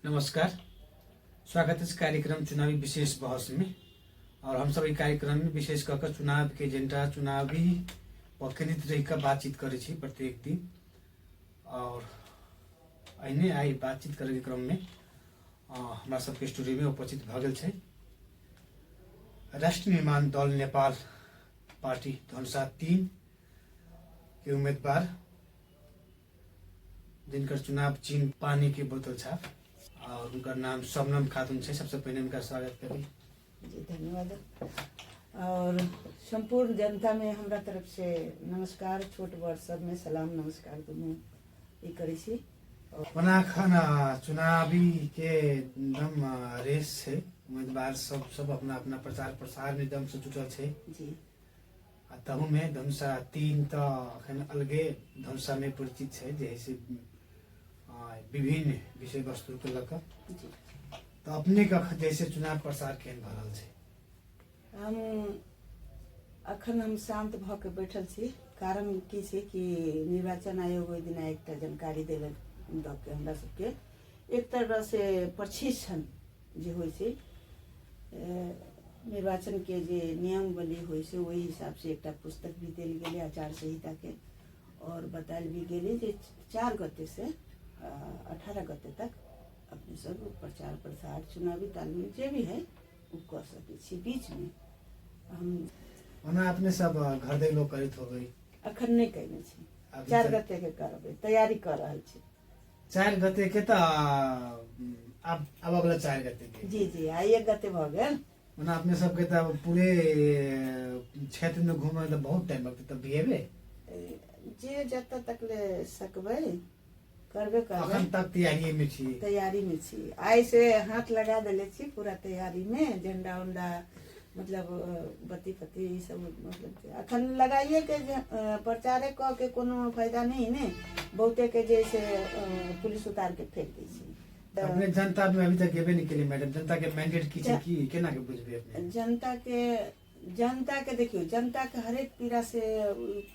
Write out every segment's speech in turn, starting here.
नमस्कार। स्वागत है इस कार्यक्रम चुनावी विशेष बहस में। और हम सब कार्यक्रम में विशेष कर चुनाव के एजेंडा चुनावी केंद्रित रह बातचीत करे छी प्रत्येक दिन। और अने आई बातचीत करे के क्रम में हमारा सबके स्टूडियो में उपस्थित भ गेल छै राष्ट्रीय निर्माण दल नेपाल पार्टी धनुषा 3 के उम्मीदवार जिनकर चुनाव चिन्ह पानी की बोतल छाप और उनका नाम शबनम खातून है। सबसे पहले उनका स्वागत करें। जी धन्यवाद। और संपूर्ण जनता में हमरा तरफ से नमस्कार, छोट बड़ सब में सलाम नमस्कार दोनों ये करी छी। वना खाना चुनावी के दम रेस है, उम्मीदवार सब अपना अपना प्रचार प्रसार में दम से जुटल है जी। तहु में धनुषा 3 तो अखन अलगे धनुषा में परिचित है, जैसे विभिन्न विषय वस्तु के लक तो अपने का जैसे चुनाव प्रसार केहन भ रहल छै। हम शांत भ के बैठल छी। कारण की छै कि निर्वाचन आयोग ओहि दिन एक जानकारी देलक द के हमरा सबके एक तरह से प्रशिक्षण जे होइ छै निर्वाचन के जे नियमावली होइ छै वही हिसाब से एक पुस्तक भी देल गेले आचार संहिता के, और बतायल भी गेले जे 4 गते से 18 गते तक अपने सब प्रचार प्रसार चुनावी तालमेल जे भी है वो कर सके छी। बीच में हम अपने सब घर दे लोग करित हो गई अखन नहीं कहने छी। 4 गते के करबे तैयारी कर रहल छी। 4 गते के तो अब अगला 4 गते के जी जी आई 1 गते भ गेल। मना अपने सब के तो पूरे क्षेत्र में घूमे तो बहुत टाइम लगते, तब भी जे जत तक ले सकबे करबे करबे। अखन तक तैयारी में छी। आई से हाथ लगा देले छी पूरा तैयारी में। झंडा उंडा मतलब बत्ती पत्ती सब मतलब अखन लगाइए के प्रचारे क के कोनो फायदा नहीं ने, बहुते के जैसे पुलिस उतार के फेंक दै छी। अपने जनता में अभी तक गेबे नहीं केली मैडम, जनता के मैंडेट की छै की केना के बुझबे अपने? जनता के देखियो, जनता के हरेक पीड़ा से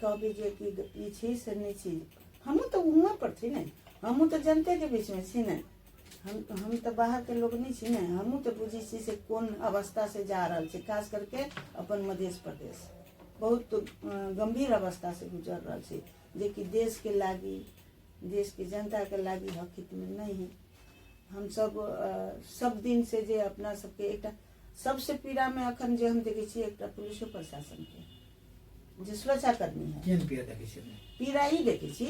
कहबे जे कि ई छी से नहीं छी। हमहू तो हुआ पर छी ने, हमहू तो जनते के बीच में छी ने। हम तो बाहर के लोग नहीं छी ने। हमहू तो बुझी छी से कौन अवस्था से जा रहल छै, खास करके अपन मध्य प्रदेश बहुत गंभीर अवस्था से गुजर रहल छै, जे कि देश के लागी, देश के जनता के लागी हकित में नहीं है। हम सब दिन से जे अपना सबके एक सबसे पीड़ा में अखन जे हम देखे छी एक पुलिस प्रशासन के जे सुरक्षा कर्मी है केन पीड़ा देखे छी? पीड़ा ही देखे छी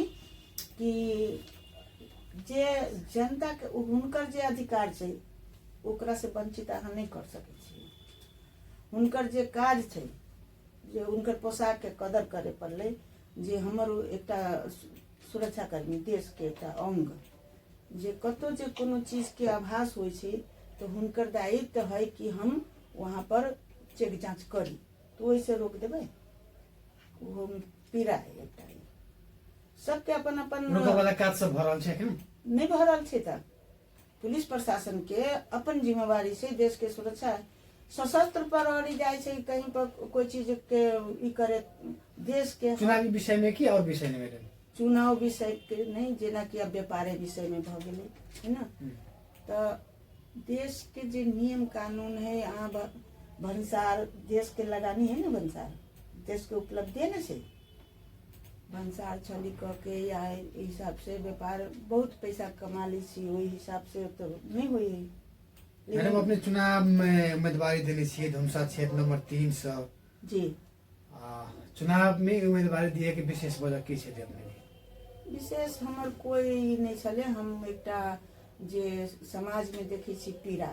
कि जे जनता के हुनकर जे अधिकार छै ओकरा से वंचित अहाँ नहीं कर सके छी। हुनकर जे काज छै, जे हुनकर पोशाक के कदर करे पड़ले, जे हमर एक सुरक्षा कर्मी देश के एक अंग जे कतो जे कोनो चीज के आभास होइ छै तो हुनकर दायित्व है कि हम वहाँ पर चेक जांच करी, तो वैसे रोक देवे। वो पीड़ा है एक सबके अपन अपन वाला काज सब भरल छै कि नहीं भरल छै। त पुलिस प्रशासन के अपन जिम्मेवारी से देश के सुरक्षा सशस्त्र प्रहरी जाए छै कहीं पर कोई चीज के ई करे देश के चुनावी विषय में की और विषय में मैडम? चुनाव विषय के नहीं, जेना कि अब व्यापारे विषय में भ गेले है ना। तो देश के जे नियम कानून है यहाँ भंसार देश के लगानी है ना, भंसार देश के उपलब्धि है ना से भंसार छली क के या हिसाब से व्यापार बहुत पैसा कमा ली छी, वही हिसाब से तो नहीं हुई। मैडम अपने चुनाव में उम्मीदवारी दिले छी धनुषा क्षेत्र नंबर 3 से जी। चुनाव में उम्मीदवारी दिए के विशेष वजह की छै? अपने विशेष हमर कोई नहीं चले। हम एक जे समाज में देखे छी पीड़ा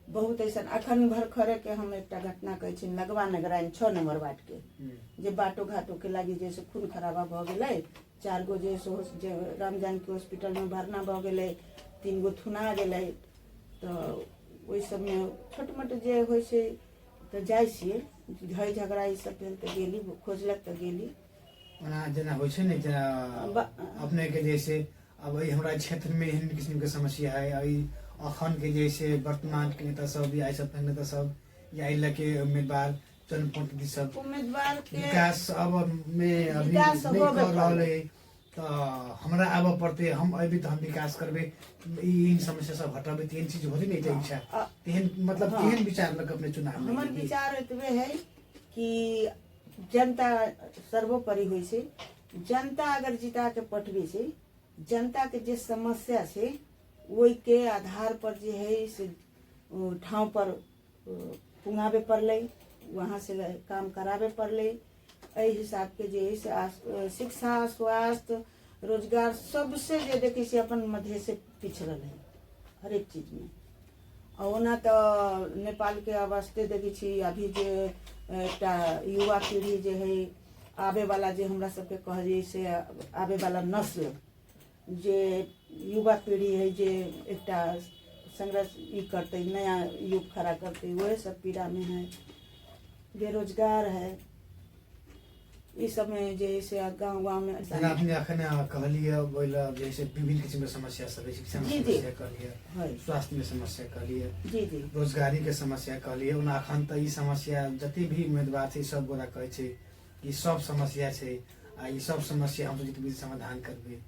बहुत ऐसा अखन भर खरे के हम एक घटना कहे छी नगवा नगराइन 6 नंबर वार्ड के जे बाटो घाटो के लागी जैसे खून खराबा भ गेले, 4 गो जे राम जानकी हॉस्पिटल में भरना भ गेले, 3 गो थुना गेले, तो ओहि सब में छोट मोट जे होइ छै तो जाय छियै। झई झगड़ा ई सब भेल तो गेली, खोजलक तो गेली। जना होइ छै ने, जना अपने के जैसे अब हमारा क्षेत्र में एहन किस्म के समस्या है, अखन के जैसे वर्तमान के नेता सब या सब नेता सब या लके उम्मीदवार जनप्रतिनिधि सब उम्मीदवार के विकास अब में अभी नहीं कर रहा है, तो हमरा आबऽ पड़ते, हम अभी तो हम विकास करबे, इन समस्या सब हटाबे, तेहन चीज होते नहीं छै इच्छा, तेहन मतलब हाँ। केहन विचार लग अपने चुनाव में हमर कि- विचार एतबे है कि जनता सर्वोपरि होइ छै। जनता अगर जिता के पठबे छै, जनता के जे समस्या छै ओहि के आधार पर जे है से ठाव पर पुंगाबे पड़ले, वहाँ से काम कराबे पड़ले। एहि हिसाब के जे है से शिक्षा, स्वास्थ्य, रोजगार सबसे जे देखे से अपन मध्य से पिछड़ल है हर एक चीज में। और ओना तो नेपाल के अवस्थे देखी छी अभी जे एकटा युवा पीढ़ी जे है आबे वाला जे हमरा सबके कहलिए से आबे वाला नस्ल जे युवा पीढ़ी है जे एकटा संघर्ष ई करते, नया युग खड़ा करते, वह सब पीड़ा में है। बेरोजगार है, इस समय जैसे गाँव गाँव में जेना अपने अखन कहलिए बोला जैसे विभिन्न किस्म के समस्या सब है, शिक्षा में जी, जी। समस्या कहलिए, है। स्वास्थ्य में समस्या कहलिए, जी जी रोजगारी के समस्या कहलिए, ओना अखन त ई समस्या जते भी उम्मीदवार छै सब गोरा कहै छै कि सब समस्या छै आ ई सब समस्या हम जितने भी समाधान करबे।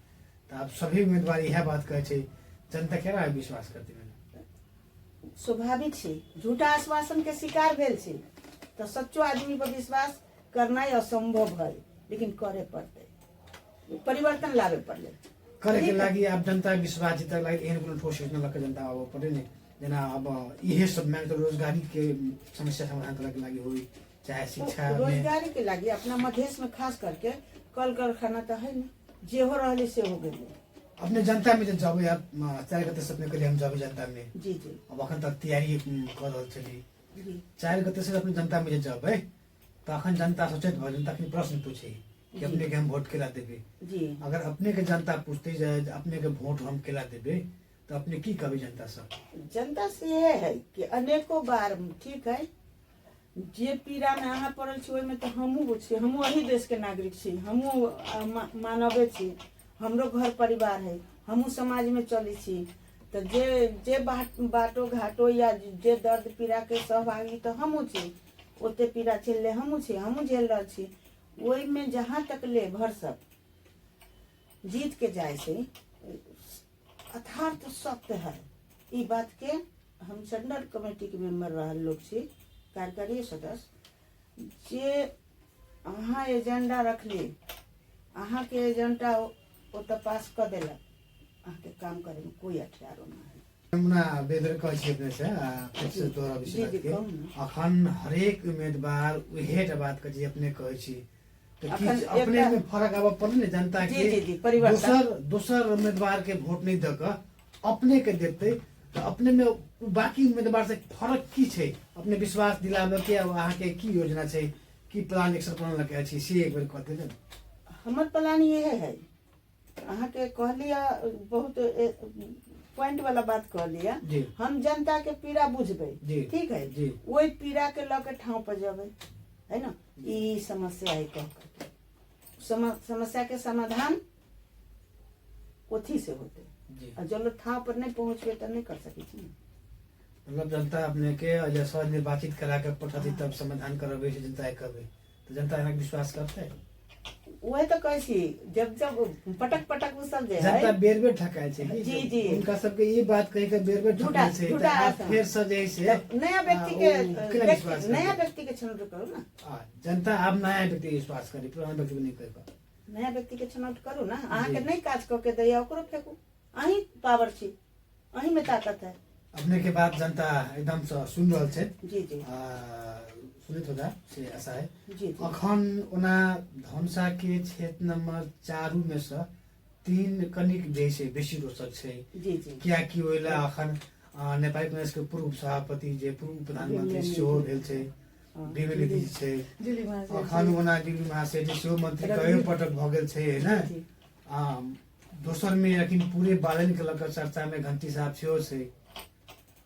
तो अब सभी उम्मीदवार यह बात कहै छै, जनता केना विश्वास करते हैं? स्वाभाविक छै, झूठा आश्वासन के शिकार भेल छै तो सच्चो आदमी पर विश्वास करना असंभव है, लेकिन करे पड़ते, परिवर्तन लावे पड़ले। करे के लागि अब जनता विश्वास जीतक लागि एहन कोनो ठोस योजना लग जनता आबऽ पड़े ने। जेना अब इहे सब में तो रोजगारी के समस्या समाधान करे के लागि होई, चाहे शिक्षा में रोजगारी के लागी अपना मधेश में खास करके कल कारखाना तो है ना, जे हो रहा से हो गए। अपने जनता में जब आप 4 गते से अपने के लिए हम जब जनता में जी जी अब अखन तक तैयारी कर रहल छली, जी 4 गते से अपने जनता में जब है तो अखन जनता सोचत भ जनता के प्रश्न पूछे कि अपने के हम वोट केला देबे। जी अगर अपने के जनता पूछते जाए अपने के वोट हम केला देबे तो अपने की कहबे जनता सब? जनता से यह है कि अनेकों बार ठीक है जे पीड़ा में अहाँ पड़ल छी ओहिमे तो हमहूँ छी, हमहूँ अही देश के नागरिक छी, हमहूँ मानवे छी, हमरो घर परिवार है, हमहूँ समाज में चली छी। तो जे बाटो घाटो या जे दर्द पीड़ा के सहभागी तो हमहूँ छी, ओते पीड़ा झेलले हमहूँ छी, हमहूँ झेल रहा छी। ओहि में जहाँ तक ले भरसक जीत के जाए से अथार्थ सत्य है। ई बात के हम सेंट्रल कमेटी के मेंबर रह लोग छी, कार्यकारी सदस्य, जे अहाँ एजेंडा रखली, अहाँ के एजेंडा ओतऽ पास कर देलक, अहाँ के काम करे में कोई अठियारो ना है। हमरा बेदर कहै छी अपने से फिर से तोरा जी, विषय जी, के कहू ना। अखन हरेक उम्मीदवार उहे टा बात के जे अपने कहै छी तो कि अखन अपने एकटा- में फर्क आबऽ पड़े ने जनता जी, के जी, जी, परिवर्तन। दोसर उम्मीदवार के वोट नहीं दे के अपने के देते तो अपने में बाकी उम्मीदवार से फर्क की छै? अपने विश्वास दिलाबे के अहाँ के की योजना छै, की प्लान एक्शन प्लान लगे छी से एक बेर कहते ने। हमर प्लान ये है, अहाँ के कहलिया बहुत पॉइंट वाला बात कह लिया। जी हम जनता के पीड़ा बुझबे, जी, ठीक है जी वही पीड़ा के लके ठाव पर जबे, है ना। ई समस्या है, कह करके समस्या के समाधान ओथी से होते, जी और जब ठाव पर नहीं पहुंचबे तो नहीं कर सके छी। मतलब जनता अपने के जैसा निर्वाचित करा के पठाती तब समाधान करबे से जनता कहबे तो जनता एना विश्वास करते? वही तो कहे छी, जब जब पटक पटक वो सब जे जनता है बेर बेर ठकाय छै कि जी, जी। उनका सबके ये बात कहि के बेर बेर झूठा- ठकाय छै झूठा तो आप आशा। फिर से जे से तब नया व्यक्ति के केना विश्वास नया करते? व्यक्ति के छनौट करू ना, जनता अब नया व्यक्ति विश्वास करे, पुराना व्यक्ति नहीं कर पा। नया व्यक्ति के छनौट करू ना। अहाँ जी। के नहीं काज कऽ के दैया ओकरो फेंकू, अहीं पावर छी, अहीं में ताकत है। अपने के बात जनता एकदम से सुन रहल छै, जी जी सुनित होगा से ऐसा है। जी जी अखन ओना धनसा के क्षेत्र नंबर 4 में से 3 कनिक जैसे बेसी रोचक छै, जी जी कियाकि ओइला अखन नेपाली कांग्रेस के पूर्व सभापति जे पूर्व प्रधानमंत्री सेहो भेल छै, विमल छै, दिल्ली में से- अखन ओना दिल्ली महासेठ सेहो मंत्री कई पटक भ गेल छै है जी, दोसर में अखन पूरे बालन के लकर चर्चा में घंटी साहब सेहो छै,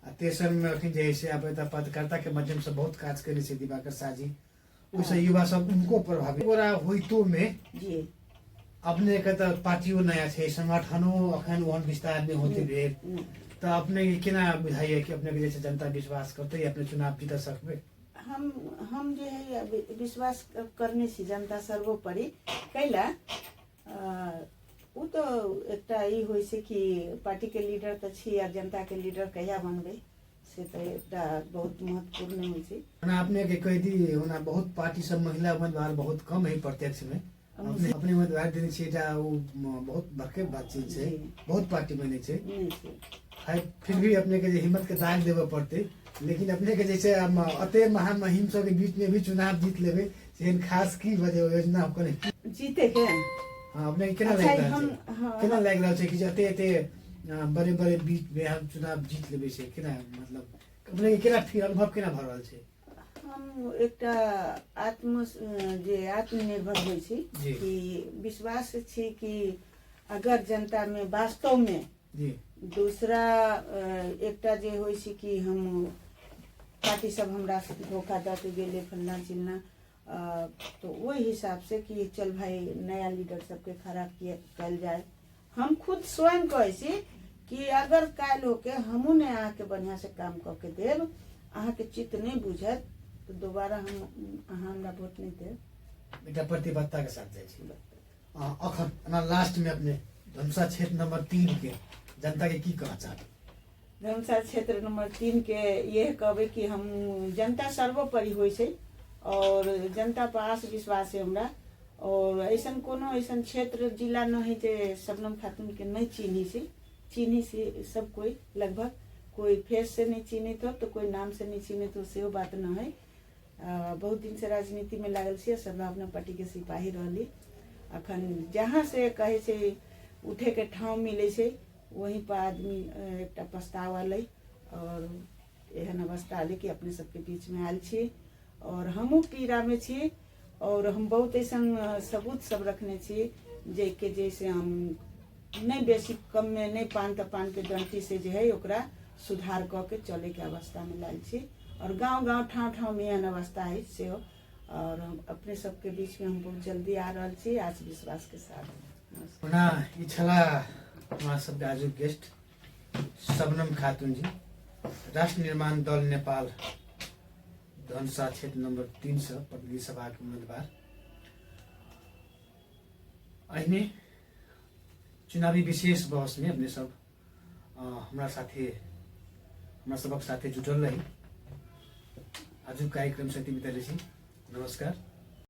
आ तेसर में अखन जे है से अब पत्रकारिता के माध्यम से बहुत काज करे छै दिवाकर साजी, ओइसे युवा सब उनको प्रभावित ओरा होइतो में जी अपने के तो पार्टियों नया छै, संगठनो अखन ओहन विस्तार नहीं होते भेल, तो अपने के केना बुझाइए कि अपने के जैसे जनता विश्वास करते अपने चुनाव जीत सकबे? हम जे है विश्वास करने छी जनता सर्वोपरि कैला उ तो एकटा ई होइ छै कि पार्टी के लीडर तो छी आ जनता के लीडर कहिया बनबे से तो एकटा बहुत महत्वपूर्ण होइ छै। ना अपने के कह दी होना बहुत पार्टी सब महिला उम्मीदवार बहुत कम है प्रत्यक्ष में अपने अपने उम्मीदवार देने छै बहुत बड़के बातचीत छै जी। बहुत पार्टी में नहीं छै नहीं छै। है फिर भी अपने के हिम्मत के दाग देवे पड़ते लेकिन अपने के जैसे अते महामहिम सब के बीच में भी चुनाव जीत लेबे सेहन खास की वजह योजना अपने जीते के हाँ अपने के केना अच्छा, लग रहा हम है हाँ, केना लग रहा है कि अते अते बड़े बड़े बीच में हम चुनाव जीत लेबे से केना मतलब अपने के केना फील अनुभव केना भ रहल छै। हम एकटा आत्मनिर्भर होइ छी जी। कि विश्वास छी कि अगर जनता में वास्तव में जी दूसरा एकटा जे होइ छै कि हम पार्टी सब हमरा धोखा दऽ के गेले फलना चिलना तो वही हिसाब से कि चल भाई नया लीडर सबके खड़ा कल जाए। हम खुद स्वयं कहे छी कि अगर काल होके हमू ने अहाँ के बढ़िया से काम क के देब अहाँ के चित्त नहीं बुझत तो दोबारा हम अहाँ हमरा वोट नहीं देब। एकटा प्रतिबद्धता के साथ जाय छी अखन ना लास्ट में अपने धनुषा क्षेत्र नंबर 3 के जनता के की कहना चाहते। धनुषा क्षेत्र नंबर 3 के ये कहबे कि हम जनता सर्वोपरि होइ छै और जनता पर आस विश्वास है हमरा और ऐसन कोनो ऐसन क्षेत्र जिला न है जे शबनम खातून के नहीं चिन्ही से सब कोई लगभग कोई फेस से नहीं चिन्हित हो तो कोई नाम से नहीं चिन्हित हो से बात न है। बहुत दिन से राजनीति में लागल छी सद्भावना पार्टी के सिपाही रहली अखन जहाँ से कहे छै उठे के ठाव मिले छै वहीं पर आदमी एकटा पछतावा लै और एहन अवस्था आले कि अपने सबके बीच में आयल छी और हमू पीड़ा में छी और हम बहुत ऐसा सबूत सब रखने छी जे के जैसे हम नहीं बेसी कम में नहीं पान त पान के डंटी से जे है ओकरा सुधार क के चले के अवस्था में लायल छी और गांव ठाव ठाव में एहन अवस्था है से और हम अपने सबके बीच में हम बहुत जल्दी आ रहल छी आस विश्वास के साथ। ना ई छला हमारा सब आजू गेस्ट शबनम खातून जी राष्ट्र निर्माण दल नेपाल धनुषा क्षेत्र नंबर 3 से प्रतिनिधि सभा के उम्मीदवार अहिने चुनावी विशेष बहस में अपने सब हमरा सबक साथे जुटल रही आज कार्यक्रम से बिता छी। नमस्कार।